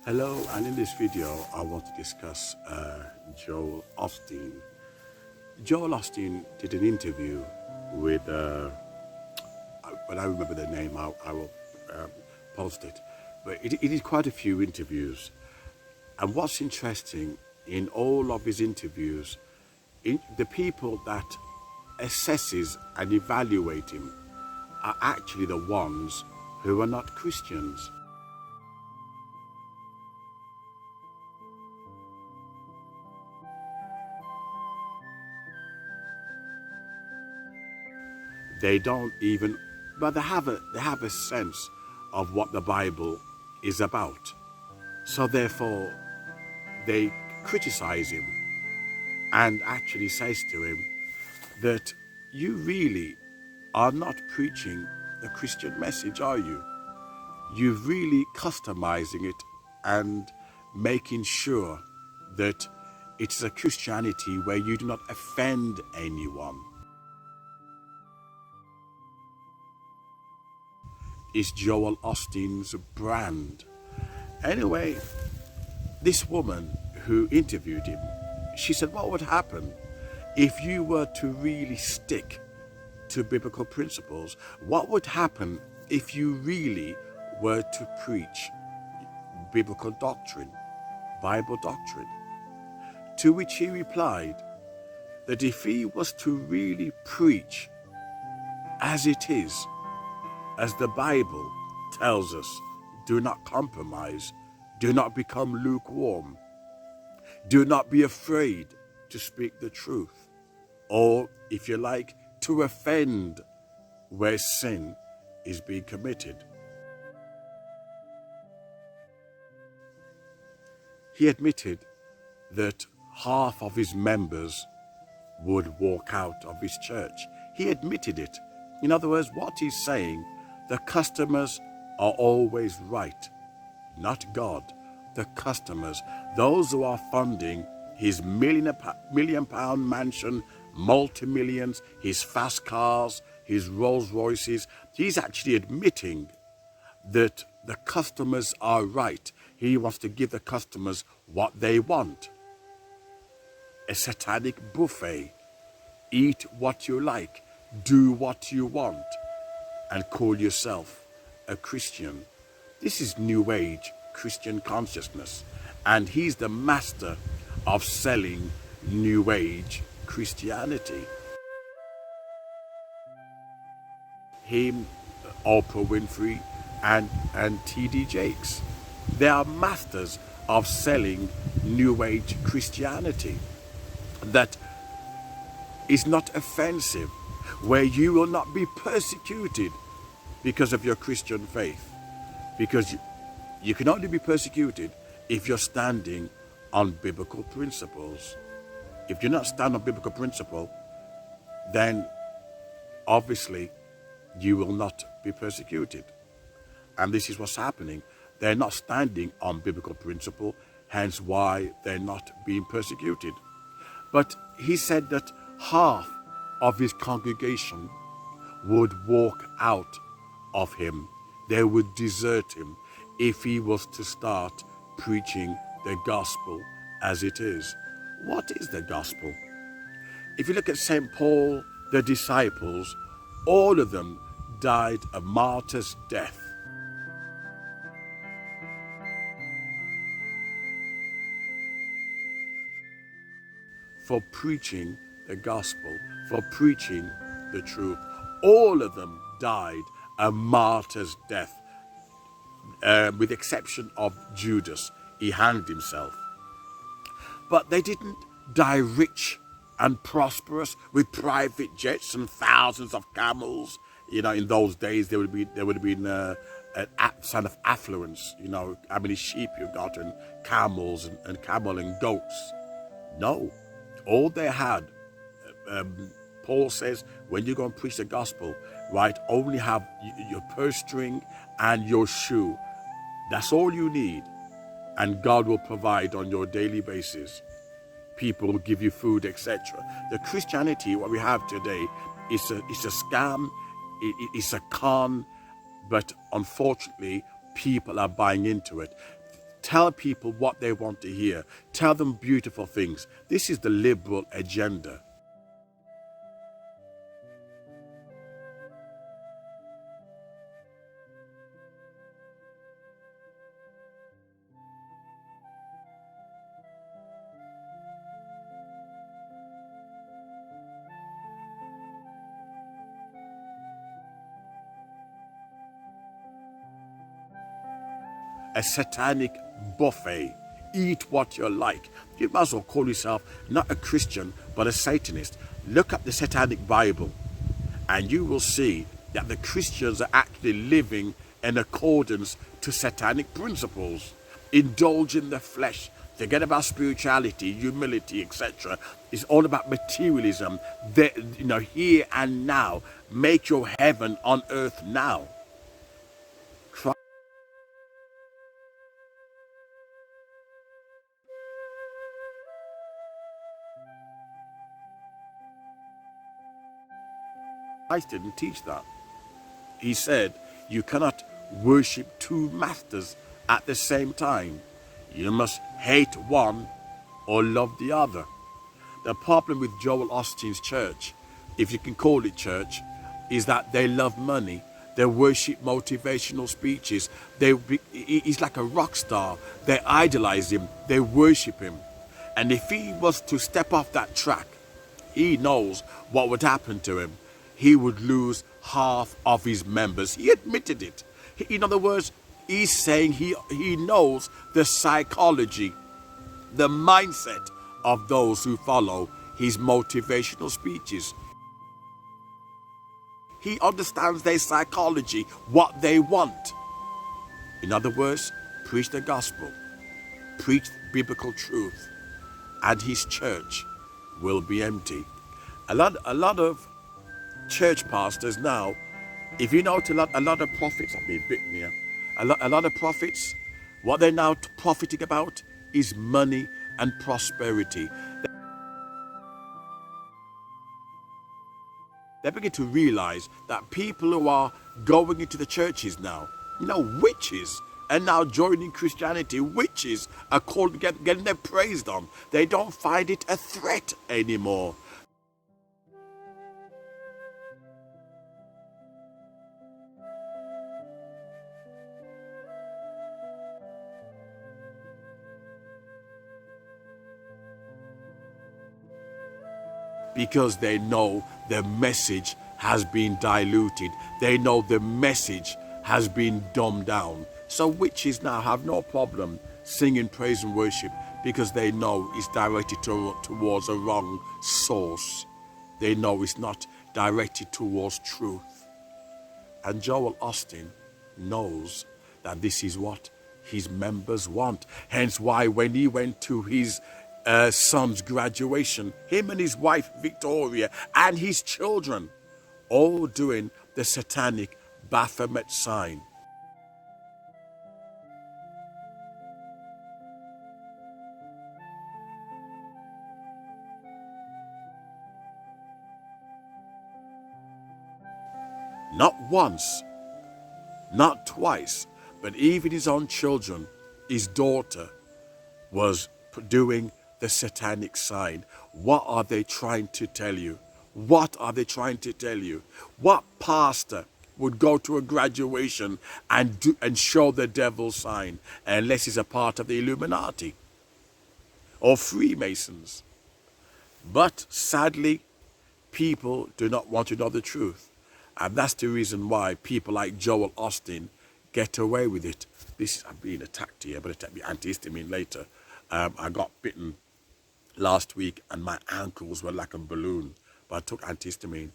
Hello, and in this video I want to discuss Joel Osteen. Joel Osteen did an interview with, when I remember the name I will post it, but he did quite a few interviews. And what's interesting in all of his interviews, the people that assesses and evaluate him are actually the ones who are not Christians. They don't even, but they have a sense of what the Bible is about. So therefore, they criticize him and actually says to him that you really are not preaching the Christian message, are you? You're really customizing it and making sure that it's a Christianity where you do not offend anyone. Is Joel Osteen's brand. Anyway, this woman who interviewed him, she said, what would happen if you were to really stick to biblical principles? What would happen if you really were to preach biblical doctrine, Bible doctrine? To which he replied that if he was to really preach as it is, as the Bible tells us, do not compromise, do not become lukewarm, do not be afraid to speak the truth, or, if you like, to offend where sin is being committed. He admitted that half of his members would walk out of his church. He admitted it. In other words, what he's saying, the customers are always right, not God. The customers, those who are funding his million pound mansion, multi-millions, his fast cars, his Rolls Royces, he's actually admitting that the customers are right. He wants to give the customers what they want. A satanic buffet. Eat what you like, do what you want, and call yourself a Christian. This is New Age Christian consciousness, and he's the master of selling New Age Christianity. Him, Oprah Winfrey, and T.D. Jakes, they are masters of selling New Age Christianity that is not offensive, where you will not be persecuted because of your Christian faith. Because you can only be persecuted if you're standing on biblical principles. If you're not standing on biblical principle, then obviously you will not be persecuted. And this is what's happening. They're not standing on biblical principle, hence why they're not being persecuted. But he said that half of his congregation would walk out of him. They would desert him if he was to start preaching the gospel as it is. What is the gospel? If you look at St. Paul, the disciples, all of them died a martyr's death. For preaching the gospel, for preaching the truth. All of them died a martyr's death, with the exception of Judas. He hanged himself. But they didn't die rich and prosperous with private jets and thousands of camels. You know, in those days there would have been a sign of affluence. You know, how many sheep you got, and camels and camel and goats. No. All they had, Paul says, when you go and preach the gospel, right, only have your purse string and your shoe. That's all you need. And God will provide on your daily basis. People will give you food, etc. The Christianity, what we have today, is a scam, it's a con, but unfortunately, people are buying into it. Tell people what they want to hear. Tell them beautiful things. This is the liberal agenda. A satanic buffet. Eat what you like. You might as well call yourself not a Christian, but a Satanist. Look at the Satanic Bible, and you will see that the Christians are actually living in accordance to satanic principles. Indulge in the flesh. Forget about spirituality, humility, etc. It's all about materialism. Here and now. Make your heaven on earth now. Christ didn't teach that. He said you cannot worship two masters at the same time. You must hate one or love the other. The problem with Joel Osteen's church, if you can call it church, is that they love money. They worship motivational speeches. He's like a rock star. They idolize him. They worship him. And if he was to step off that track, he knows what would happen to him. He would lose half of his members. He admitted it. In other words, he's saying he knows the psychology, the mindset of those who follow his motivational speeches. He understands their psychology, what they want. In other words, preach the gospel, preach biblical truth, and his church will be empty. A lot of church pastors now, if you note a lot of prophets, I've been bitten here, a lot of prophets, what they're now profiting about is money and prosperity. They begin to realize that people who are going into the churches now, witches, and now joining Christianity, witches are called, getting their praised on. They don't find it a threat anymore. Because they know the message has been diluted. They know the message has been dumbed down. So witches now have no problem singing praise and worship because they know it's directed towards a wrong source. They know it's not directed towards truth. And Joel Osteen knows that this is what his members want. Hence why when he went to his son's graduation, him and his wife Victoria and his children all doing the satanic Baphomet sign. Not once, not twice, but even his own children, his daughter was doing the satanic sign. What are they trying to tell you? What are they trying to tell you? What pastor would go to a graduation and show the devil's sign unless he's a part of the Illuminati or Freemasons? But sadly, people do not want to know the truth. And that's the reason why people like Joel Osteen get away with it. I'm being attacked here, but it'll be antihistamine later. I got bitten last week and my ankles were like a balloon, but I took antihistamine.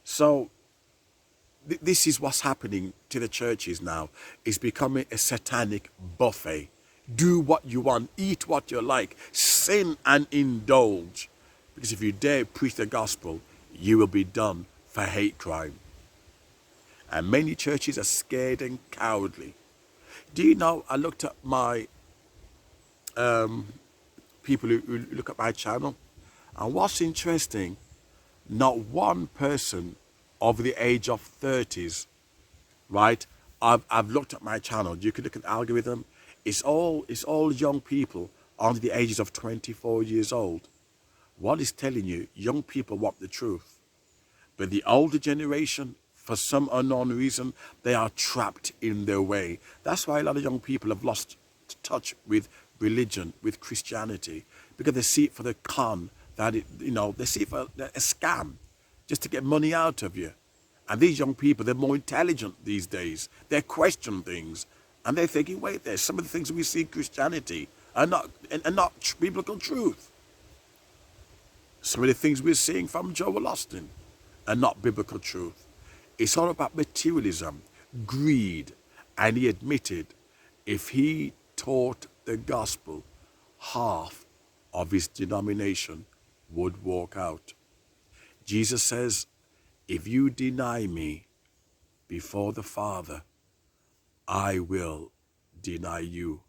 So this is what's happening to the churches now. It's becoming a satanic buffet. Do what you want, eat what you like, sin and indulge. Because if you dare preach the gospel, you will be done for hate crime. And many churches are scared and cowardly. Do you know, I looked at my people who look at my channel, and what's interesting, not one person over the age of 30s, right? I've looked at my channel. You can look at the algorithm. It's all young people under the ages of 24 years old. What is telling you, young people want the truth. But the older generation, for some unknown reason, they are trapped in their way. That's why a lot of young people have lost touch with religion, with Christianity, because they see it for the con that they see it for a scam, just to get money out of you. And these young people, they're more intelligent these days. They question things, and they're thinking, wait, there's some of the things we see in Christianity are not biblical truth. Some of the things we're seeing from Joel Osteen are not biblical truth. It's all about materialism, greed, and he admitted if he taught the gospel, half of his denomination would walk out. Jesus says, if you deny me before the Father, I will deny you.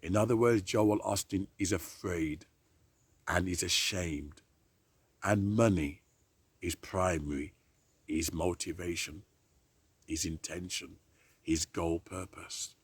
In other words, Joel Osteen is afraid and is ashamed, and money is primary, his motivation, his intention, his goal purpose.